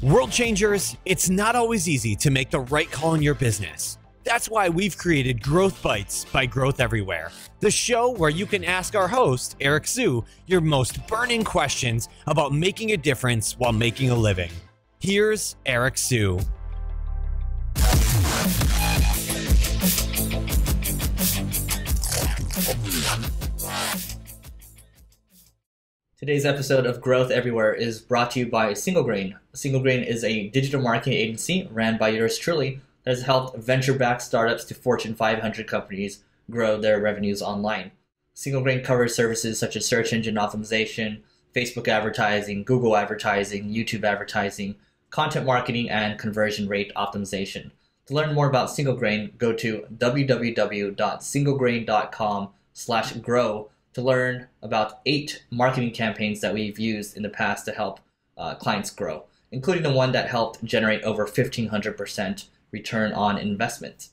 World changers, it's not always easy to make the right call in your business. That's why we've created Growth Bites by Growth Everywhere, the show where you can ask our host, Eric Sue, your most burning questions about making a difference while making a living. Here's Eric Sue. Today's episode of Growth Everywhere is brought to you by Single Grain. Single Grain is a digital marketing agency ran by yours truly that has helped venture-backed startups to Fortune 500 companies grow their revenues online. Single Grain covers services such as search engine optimization, Facebook advertising, Google advertising, YouTube advertising, content marketing, and conversion rate optimization. To learn more about Single Grain, go to www.singlegrain.com/grow to learn about 8 marketing campaigns that we've used in the past to help clients grow, including the one that helped generate over 1,500% return on investment.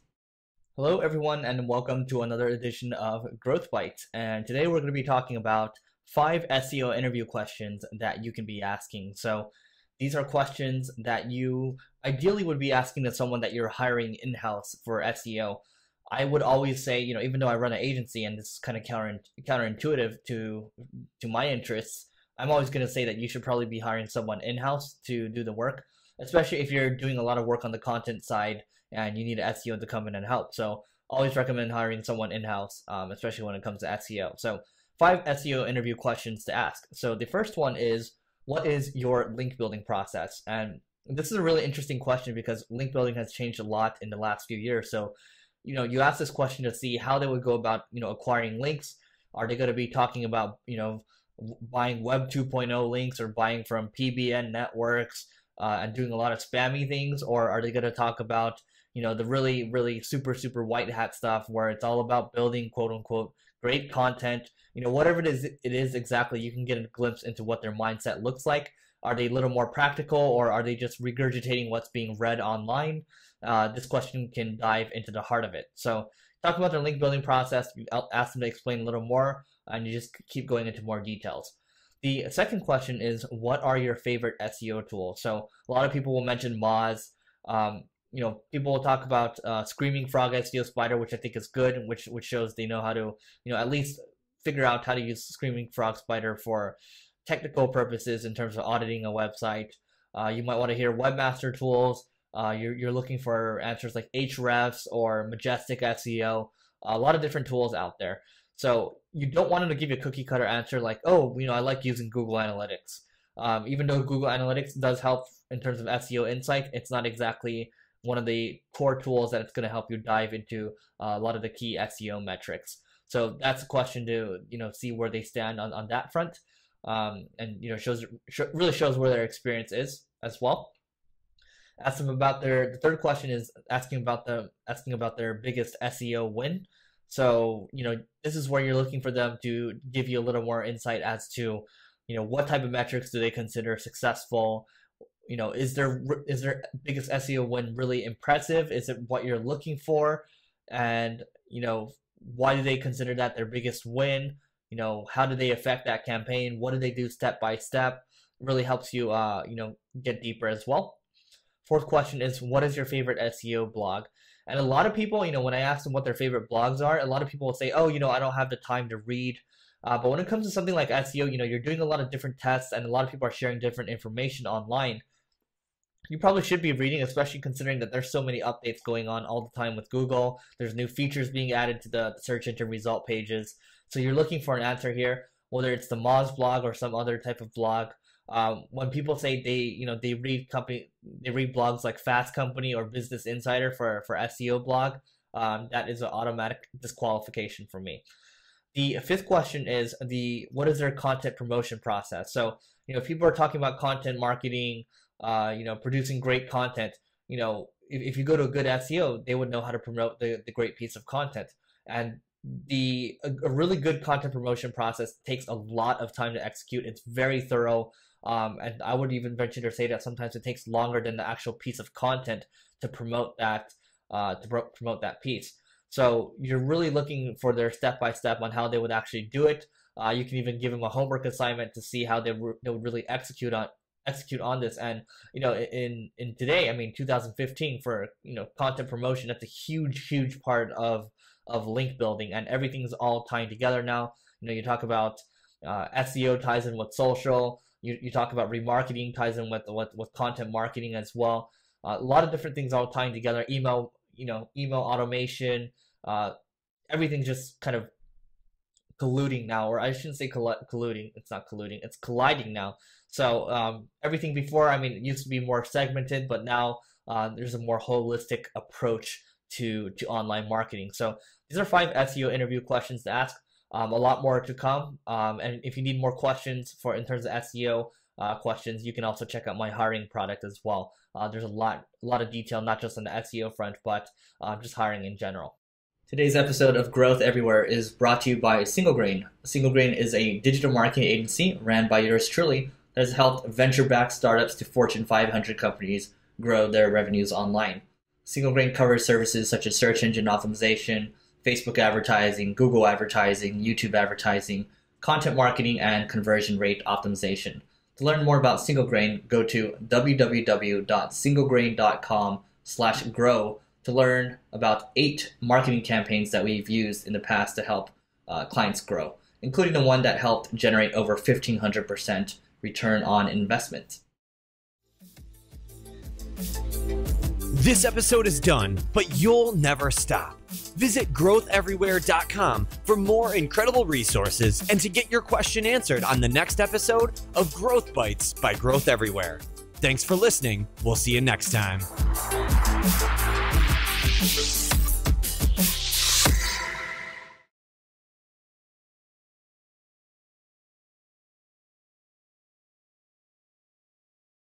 Hello, everyone, and welcome to another edition of Growth Bites. And today we're going to be talking about 5 SEO interview questions that you can be asking. So these are questions that you ideally would be asking to someone that you're hiring in-house for SEO. I would always say, even though I run an agency and this is kind of counterintuitive to my interests, I'm always going to say that you should probably be hiring someone in-house to do the work, especially if you're doing a lot of work on the content side and you need an SEO to come in and help. So always recommend hiring someone in-house, especially when it comes to SEO. So 5 SEO interview questions to ask. So the first one is, what is your link building process? And this is a really interesting question because link building has changed a lot in the last few years. So you ask this question to see how they would go about, acquiring links. Are they going to be talking about, buying Web 2.0 links or buying from PBN networks and doing a lot of spammy things? Or are they going to talk about, the really, really super white hat stuff where it's all about building quote unquote great content? Whatever it is exactly, you can get a glimpse into what their mindset looks like. Are they a little more practical, or are they just regurgitating what's being read online? This question can dive into the heart of it. So talk about their link building process, you ask them to explain a little more, and you just keep going into more details. The second question is, what are your favorite SEO tools? So a lot of people will mention Moz. People will talk about Screaming Frog SEO Spider, which I think is good, which shows they know how to, at least figure out how to use Screaming Frog Spider for technical purposes in terms of auditing a website. You might want to hear Webmaster Tools. You're looking for answers like Ahrefs or Majestic SEO, a lot of different tools out there. So you don't want them to give you a cookie cutter answer like, oh, I like using Google Analytics. Even though Google Analytics does help in terms of SEO insight, it's not exactly one of the core tools that it's going to help you dive into a lot of the key SEO metrics. So that's a question to, see where they stand on that front. And really shows where their experience is as well. Ask them about the third question is asking about their biggest SEO win. So, this is where you're looking for them to give you a little more insight as to, what type of metrics do they consider successful? Is their biggest SEO win really impressive? Is it what you're looking for? And, why do they consider that their biggest win? How do they affect that campaign? What do they do step by step? It really helps you, get deeper as well. Fourth question is, what is your favorite SEO blog? And a lot of people, when I ask them what their favorite blogs are, a lot of people will say, oh, I don't have the time to read. But when it comes to something like SEO, you're doing a lot of different tests and a lot of people are sharing different information online. You probably should be reading, especially considering that there's so many updates going on all the time with Google. There's new features being added to the search engine result pages. So you're looking for an answer here, whether it's the Moz blog or some other type of blog. When people say they read blogs like Fast Company or Business Insider for SEO blog, that is an automatic disqualification for me. The fifth question is what is their content promotion process? So if people are talking about content marketing, producing great content, if you go to a good SEO, they would know how to promote the great piece of content. And a really good content promotion process takes a lot of time to execute. It's very thorough. And I would even venture to say that sometimes it takes longer than the actual piece of content to promote that piece. So you're really looking for their step-by-step on how they would actually do it. You can even give them a homework assignment to see how they would really execute execute on this. And in today, I mean 2015, for content promotion, that's a huge part of link building, and everything's all tying together now. You talk about SEO ties in with social. You talk about remarketing ties in with content marketing as well. A lot of different things all tying together. Email automation. Everything's just kind of colluding now, or I shouldn't say colluding. It's not colluding. It's colliding now. So everything before, I mean, it used to be more segmented, but now there's a more holistic approach to online marketing. So these are 5 SEO interview questions to ask. A lot more to come. And if you need more questions in terms of SEO questions, you can also check out my hiring product as well. There's a lot of detail, not just on the SEO front, but just hiring in general. Today's episode of Growth Everywhere is brought to you by Single Grain. Single Grain is a digital marketing agency ran by yours truly that has helped venture-backed startups to Fortune 500 companies grow their revenues online. Single Grain covers services such as search engine optimization, Facebook advertising, Google advertising, YouTube advertising, content marketing, and conversion rate optimization. To learn more about Single Grain, go to www.singlegrain.com/grow to learn about 8 marketing campaigns that we've used in the past to help clients grow, including the one that helped generate over 1,500% return on investment. This episode is done, but you'll never stop. Visit growtheverywhere.com for more incredible resources and to get your question answered on the next episode of Growth Bites by Growth Everywhere. Thanks for listening. We'll see you next time.